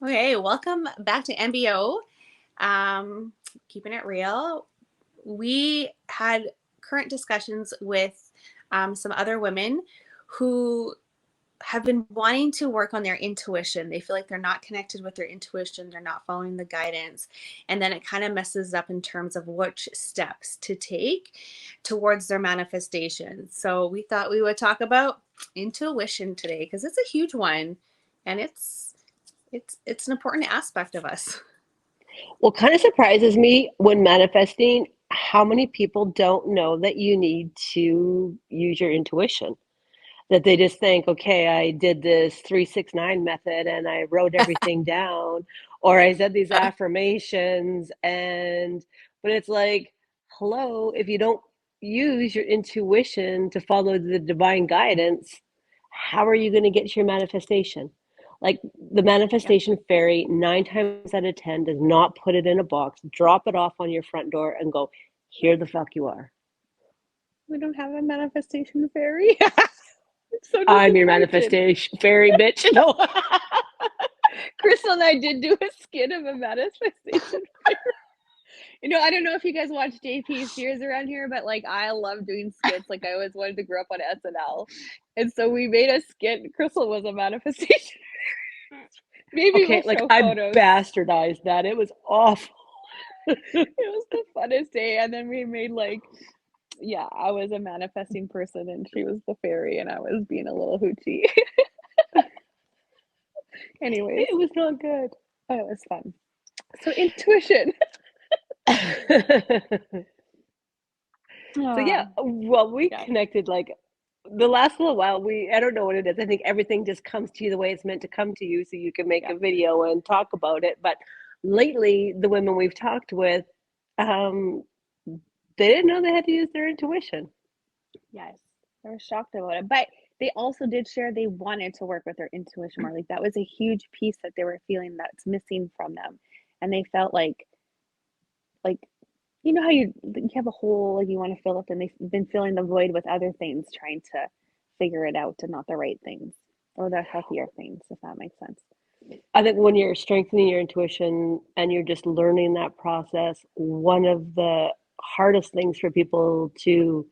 Okay, welcome back to MBO. Keeping it real. We had current discussions with some other women who have been wanting to work on their intuition. They feel like they're not connected with their intuition, they're not following the guidance, and then it kind of messes up in terms of which steps to take towards their manifestation. So we thought we would talk about intuition today because it's a huge one, and it's an important aspect of us. What kind of surprises me when manifesting, how many people don't know that you need to use your intuition. That they just think, okay, I did this 369 method and I wrote everything down, or I said these affirmations, but it's like, hello, if you don't use your intuition to follow the divine guidance, how are you going to get to your manifestation? Like the Yeah. manifestation fairy, 9 times out of 10, does not put it in a box, drop it off on your front door, and go, here the fuck you are. We don't have a manifestation fairy. I'm so I'm your disappointed. manifestation fairy, bitch. No. Crystal and I did do a skit of a manifestation fairy. I don't know if you guys watch JP Sears around here, but like I love doing skits. Like I always wanted to grow up on SNL. And so we made a skit. Crystal was a manifestation. Maybe Okay, we'll like show I photos. bastardized that. It was awful. It was the funnest day. And then we made yeah, I was a manifesting person and she was the fairy and I was being a little hoochie. Anyways, It was not good. oh, it was fun. So intuition. So yeah, well, we Yeah, connected like the last little while. I don't know what it is. I think everything just comes to you the way it's meant to come to you, so you can make yeah, a video and talk about it. But lately, the women we've talked with, um, they didn't know they had to use their intuition. yes. I was shocked about it. But they also did share they wanted to work with their intuition more. Like that was a huge piece that they were feeling that's missing from them. And they felt like how you have a hole like you want to fill up and they've been filling the void with other things trying to figure it out and not the right things or the healthier things, if that makes sense. I think when you're strengthening your intuition and you're just learning that process, one of the hardest things for people to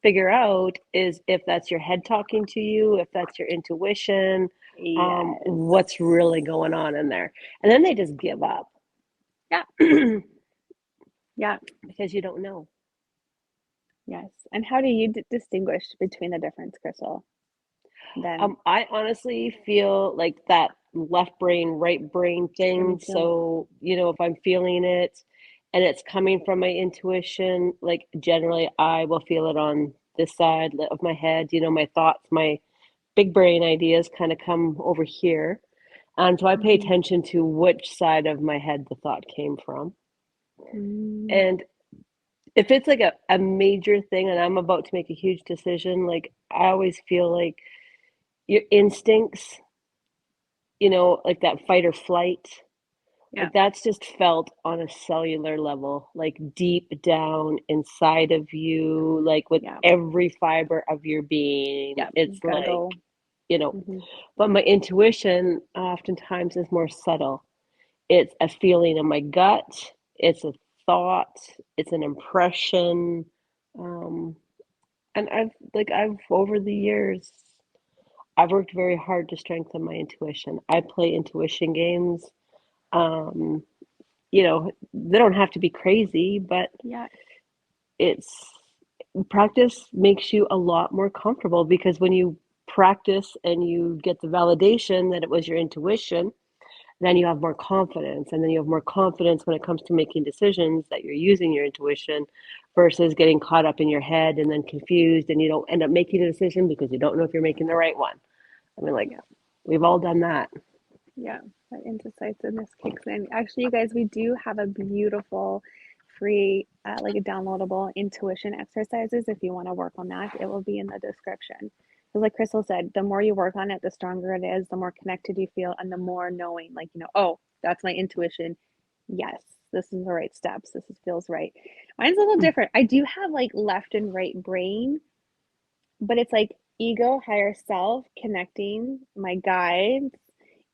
figure out is if that's your head talking to you, if that's your intuition, Yes. what's really going on in there. And then they just give up Yeah. Yeah. because you don't know. Yes. And how do you distinguish between the difference, Crystal? Then I honestly feel like that left brain, right brain yeah, me thing. too. So, if I'm feeling it and it's coming from my intuition, like generally I will feel it on this side of my head. My thoughts, my big brain ideas kind of come over here. And so I pay Mm-hmm. attention to which side of my head the thought came from. Mm, And if it's like a major thing and I'm about to make a huge decision, like I always feel like your instincts, like that fight or flight, yeah. like that's just felt on a cellular level, like deep down inside of you, like with Yeah. every fiber of your being. Yeah. It's Gotta like, go. you know, Mm-hmm. but my intuition oftentimes is more subtle. It's a feeling in my gut, it's a thought, it's an impression. Um, and I've over the years, I've worked very hard to strengthen my intuition. I play intuition games. Um, they don't have to be crazy, but Yeah. it's practice makes you a lot more comfortable because when you practice and you get the validation that it was your intuition, then you have more confidence. And then you have more confidence when it comes to making decisions that you're using your intuition versus getting caught up in your head and then confused and you don't end up making a decision because you don't know if you're making the right one. I mean, like, Yeah. we've all done that. Yeah. That indecisiveness kicks in. Actually, you guys, we do have a beautiful free, like a downloadable intuition exercises. If you want to work on that, it will be in the description. Because, like Crystal said, the more you work on it, the stronger it is, the more connected you feel, and the more knowing, like, oh, that's my intuition. Yes, this is the right steps. Feels right. Mine's a little different. I do have like left and right brain, but it's like ego, higher self, connecting, my guides,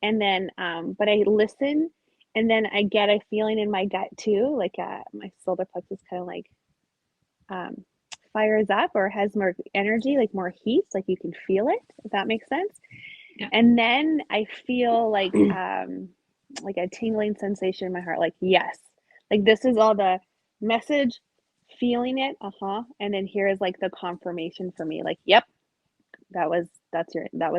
And then, but I listen, and then I get a feeling in my gut too, like my solar plexus kind of like um, fires up or has more energy, like more heat, like you can feel it, if that makes sense. Yeah. And then I feel like a tingling sensation in my heart, like yes, like this is all the message, feeling it, and then here is like the confirmation for me, like yep, that was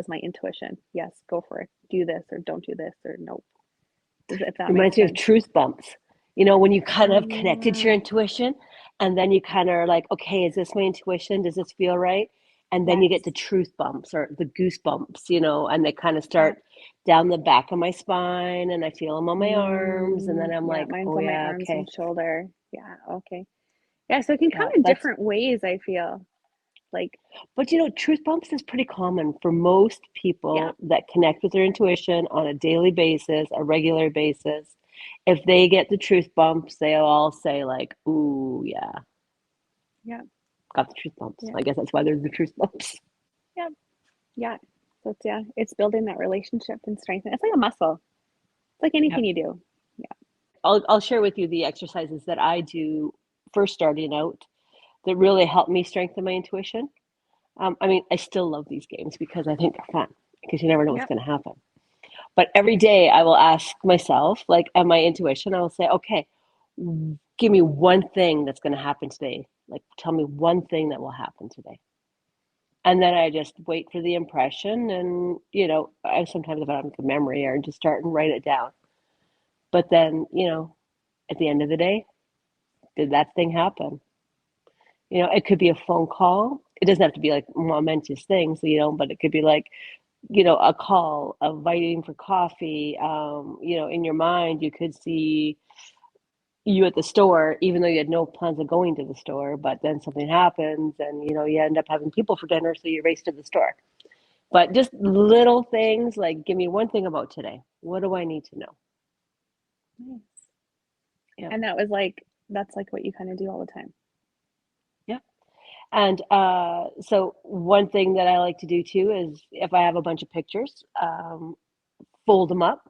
my intuition. Yes, go for it. Do this or don't do this or nope. If that makes Reminds me of sense. truth bumps. When you kind of connected to your Ah, intuition, and then you kind of are like, okay, is this my intuition? Does this feel right? And then you get yes. the truth bumps or the goosebumps, and they kind of Yep. start down the back of my spine, and I feel them on my arms, and then I'm Yeah, like, mine's oh on my yeah, arms okay, and shoulder. Yeah, okay. Yeah, so it can come yeah, in that's. different ways, I feel. Like, But truth bumps is pretty common for most yeah, people that connect with their intuition on a daily basis, a regular basis. If they get the truth bumps, they all say like, ooh, yeah, yeah, got the truth bumps. yeah, I guess that's why there's the truth bumps. yeah, yeah. So it's building that relationship and strengthening. It's like a muscle. It's like Yeah. anything you do. Yeah. I'll share with you the exercises that I do first starting out that really help me strengthen my intuition. I mean, I still love these games because I think they're fun because you never know what's Yep. going to happen. But every day I will ask myself, like, and my intuition, I will say, okay, give me one thing that's going to happen today. Like, tell me one thing that will happen today. And then I just wait for the impression. And, I sometimes if I don't have a memory or just start and write it down. But then, at the end of the day, did that thing happen? It could be a phone call. It doesn't have to be like momentous things, but it could be like, a call, of inviting for coffee. In your mind, you could see you at the store, even though you had no plans of going to the store, but then something happens and, you end up having people for dinner, so you race to the store. But just little things like, give me one thing about today. What do I need to know? Nice. Yeah. And that's like what you kind of do all the time. Yeah. And so one thing that I like to do too is if I have a bunch of pictures, fold them up.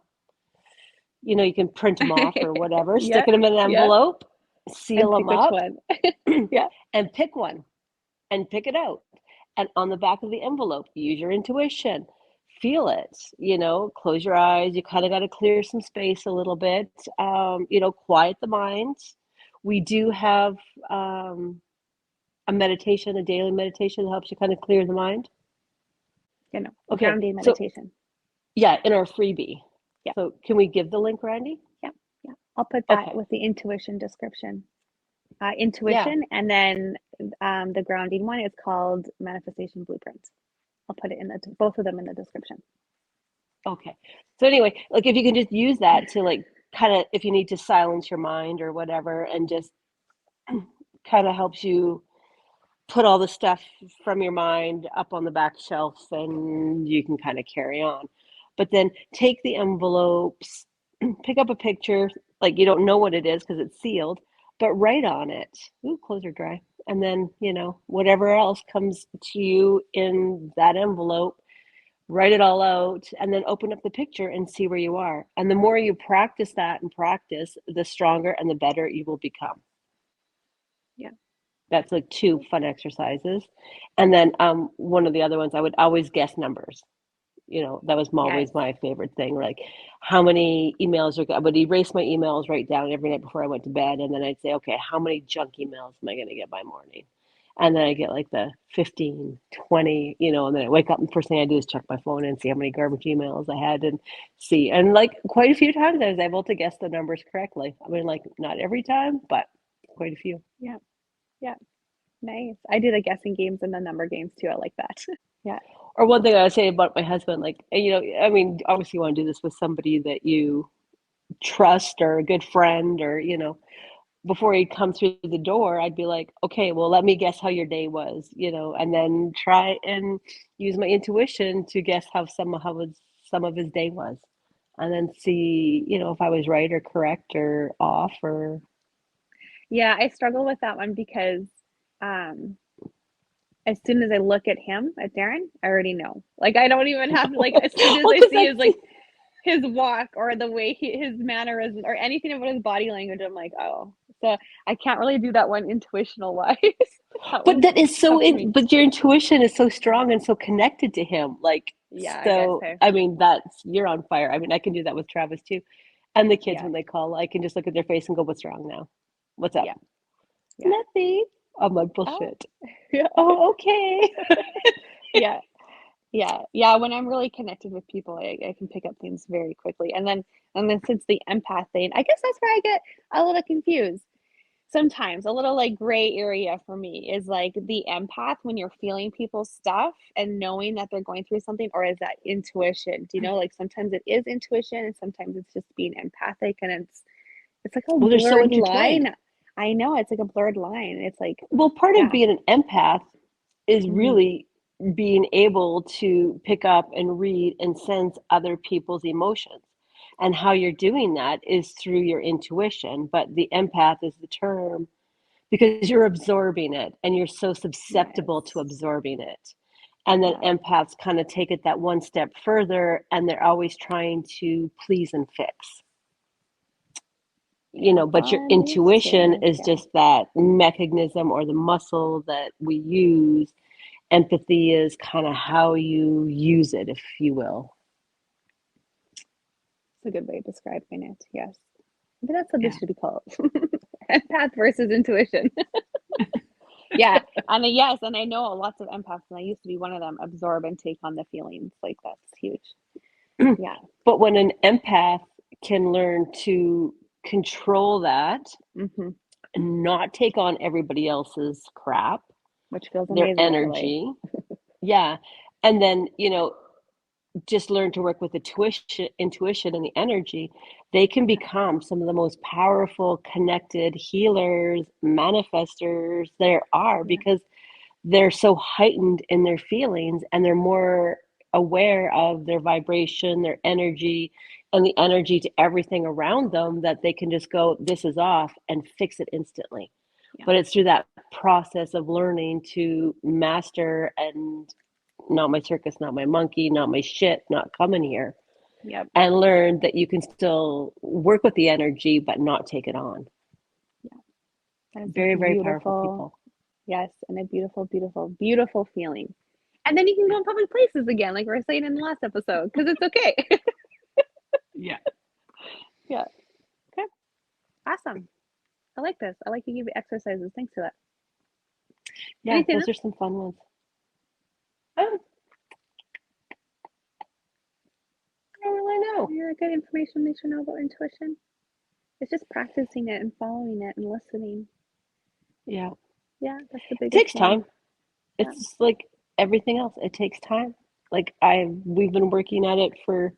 You can print them off or whatever, stick Yeah, them in an yeah. envelope, And seal pick them which up, one. Yeah. and pick one and pick it out. And on the back of the envelope, use your intuition. Feel it, close your eyes. You kind of got to clear some space a little bit, quiet the mind. We do have a meditation, a daily meditation that helps you kind of clear the mind. Okay, Grounding so meditation. yeah, in our freebie. Yeah. So can we give the link, Randy? Yeah. Yeah. I'll put that Okay. with the intuition description. Yeah. Intuition, and then the grounding one is called Manifestation Blueprint. I'll put it in both of them in the description. Okay. So anyway, like if you can just use that to like kind of if you need to silence your mind or whatever, and just kind of helps you put all the stuff from your mind up on the back shelf and you can kind of carry on. But then take the envelopes, pick up a picture, like you don't know what it is because it's sealed, but write on it. Ooh, clothes are dry. And then, whatever else comes to you in that envelope, write it all out and then open up the picture and see where you are. And the more you practice that and practice, the stronger and the better you will become. Yeah. That's like two fun exercises. And then one of the other ones, I would always guess numbers. That was Yes. always my favorite thing. Like how many emails I would erase my emails right down every night before I went to bed. And then I'd say, okay, how many junk emails am I going to get by morning? And then I get like the 15, 20, and then I wake up and the first thing I do is check my phone and see how many garbage emails I had and see. And like quite a few times I was able to guess the numbers correctly. I mean, like not every time, but quite a few. Yeah. Yeah. Nice. I do the guessing games and the number games too. I like that. Yeah. Or one thing I would say about my husband, like, I mean, obviously you want to do this with somebody that you trust or a good friend or, before he'd come through the door, I'd be like, okay, well, let me guess how your day was, and then try and use my intuition to guess how some of his day was. And then see, if I was right or correct or off or. Yeah, I struggle with that one because um as soon as I look at him, at Darren, I already know. Like I don't even have to like as soon as Well, I because see his like his walk or the way his mannerisms or anything about his body language, I'm like, oh, so I can't really do that one intuitional wise. That But one's that is so tough for me. but your intuition is so strong and so connected to him. Like, Yeah, I guess so so. I mean, that's you're on fire. I mean, I can do that with Travis too. And the kids Yeah, when they call, I can just look at their face and go, "What's wrong now? What's up?" yeah, yeah. Nothing. I'm like, Oh, bullshit. yeah, Oh, okay. yeah, yeah, yeah. When I'm really connected with people, I can pick up things very quickly. And then since the empath thing, I guess that's where I get a little confused. Sometimes a little like gray area for me is like the empath when you're feeling people's stuff and knowing that they're going through something, or is that intuition? Do you know, like sometimes it is intuition and sometimes it's just being empathic, and it's like a Well, they're so blurred intertwined. line. I know it's like a blurred line. It's like, Well, part of yeah. being an empath is Hmm. really being able to pick up and read and sense other people's emotions. And how you're doing that is through your intuition. But the empath is the term because you're absorbing it and you're so susceptible to Yes. absorbing it. And then Yeah. empaths kind of take it that one step further and they're always trying to please and fix. Have But your fun, they intuition say. is Yeah. just that mechanism or the muscle that we use. Empathy is kind of how you use it, if you will. It's a good way of describing it. Yes. But that's what this Yeah. should be called. Empath versus intuition. Yeah. And yes, and I know lots of empaths, and I used to be one of them, absorb and take on the feelings. Like that's huge. Yeah. But when an empath can learn to control that Hmm. and not take on everybody else's crap, Which feels their amazing, by the way. energy, yeah, and then just learn to work with intuition and the energy, they can become some of the most powerful, connected healers, manifestors there are Yeah. because they're so heightened in their feelings and they're more aware of their vibration, their energy, and the energy to everything around them that they can just go, this is off and fix it instantly. Yeah. But it's through that process of learning to master and not my circus, not my monkey, not my shit, not coming here, Yep. and learn that you can still work with the energy but not take it on. Yeah. That is a Very, very powerful beautiful, people. yes, and a beautiful, beautiful, beautiful feeling. And then you can go in public places again, like we were saying in the last episode, because it's okay. Yeah. Yeah. Okay. Awesome. I like this. I like you give exercises. Thanks for that. Yeah, Anything those else? are some fun ones. Oh, I don't really know. Yeah, good information they should know about intuition. It's just practicing it and following it and listening. Yeah. Yeah, that's the It biggest takes one. time. Yeah. It's just like everything else. It takes time. Like we've been working at it for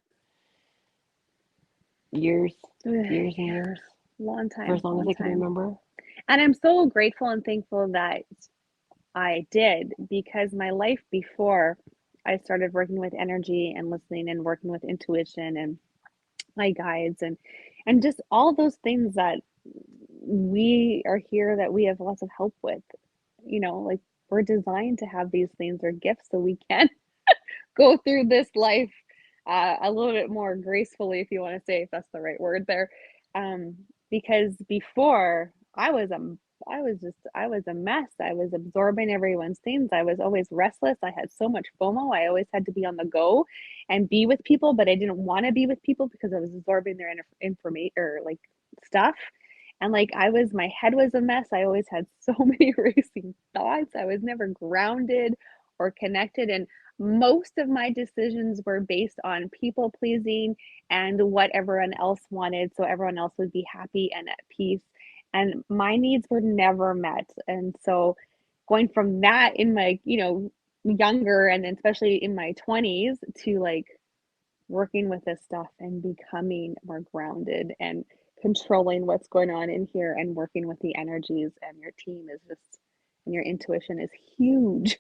years, years and Yeah. years, Long for as time, long as long I can time. remember. And I'm so grateful and thankful that I did, because my life before I started working with energy and listening and working with intuition and my guides and just all those things that we are here, that we have lots of help with, like we're designed to have these things or gifts so we can go through this life a little bit more gracefully, if you want to say, if that's the right word there. Um, because before I was a mess. I was absorbing everyone's things. I was always restless. I had so much FOMO. I always had to be on the go and be with people, but I didn't want to be with people because I was absorbing their information or like stuff. And like my head was a mess. I always had so many racing thoughts. I was never grounded or connected. And most of my decisions were based on people pleasing and what everyone else wanted, so everyone else would be happy and at peace. And my needs were never met. And so going from that in my, younger and then especially in my 20s to like working with this stuff and becoming more grounded and controlling what's going on in here and working with the energies and your team is just and your intuition is huge.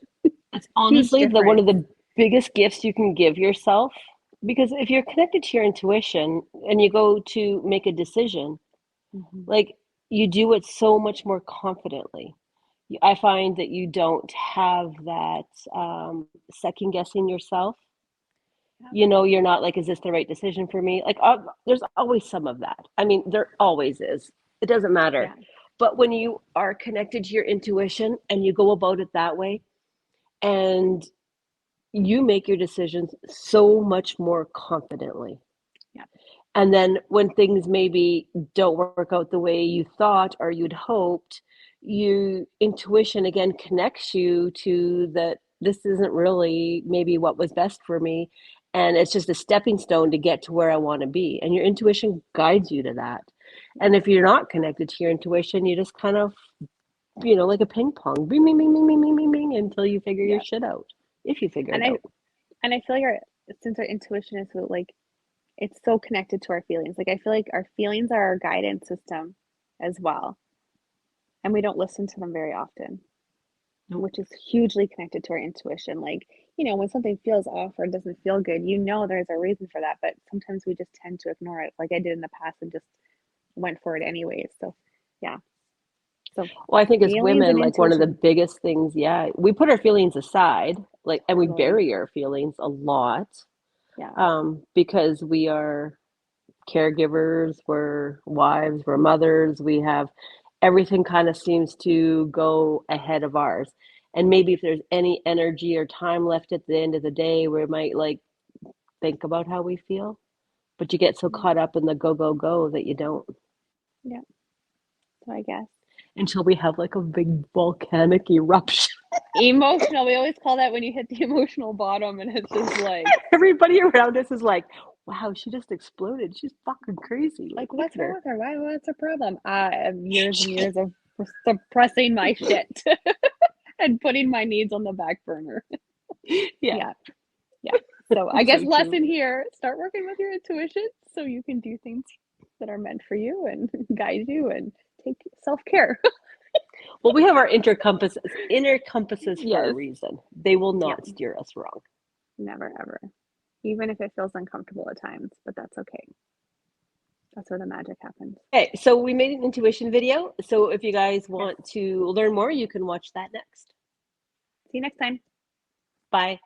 It's Huge honestly the one of difference. the biggest gifts you can give yourself because if you're connected to your intuition and you go to make a decision, Mhm. like you do it so much more confidently. I find that you don't have that second guessing yourself. Yeah. You know, you're not like, is this the right decision for me? Like, there's always some of that. I mean, there always is. It doesn't matter. Yeah. But when you are connected to your intuition and you go about it that way, and you make your decisions so much more confidently. Yeah. And then when things maybe don't work out the way you thought or you'd hoped, you intuition again connects you to that this isn't really maybe what was best for me. And it's just a stepping stone to get to where I want to be. And your intuition guides you to that. And if you're not connected to your intuition, you just kind of, like a ping pong, bing, bing, bing, bing, bing, bing, bing, bing, until you figure your Yeah. shit out. If you figure And it I out. and I feel like since our intuition is so like it's so connected to our feelings. Like I feel like our feelings are our guidance system as well. And we don't listen to them very often, Nope. which is hugely connected to our intuition. Like, when something feels off or doesn't feel good, there's a reason for that, but sometimes we just tend to ignore it, like I did in the past and just went for it anyways. So, yeah. So, Well, I think as feelings women, and like one of the intuition, biggest things, yeah, we put our feelings aside, like, and we totally. bury our feelings a lot, Yeah. because we are caregivers, we're wives, we're mothers, we have everything kind of seems to go ahead of ours. And maybe if there's any energy or time left at the end of the day, we might like think about how we feel, but you get so Yeah. caught up in the go, go, go that you don't. Yeah. So I guess Until we have like a big volcanic eruption. emotional, we always call that when you hit the emotional bottom and it's just like, Everybody around us is like, wow, she just exploded. She's fucking crazy. Like, look what's at wrong her. with her? What's her problem? I have years and years of suppressing my shit and putting my needs on the back burner. Yeah, Yeah. Yeah. So I guess so true. lesson here, start working with your intuition so you can do things that are meant for you and guide you and take self-care. Well, we have our inner compasses for a Yes. reason. They will Yeah. not steer us wrong. Never ever. Even if it feels uncomfortable at times, but that's okay. That's where the magic happens. Okay, so we made an intuition video. So if you guys Yes. want to learn more, you can watch that next. See you next time. Bye.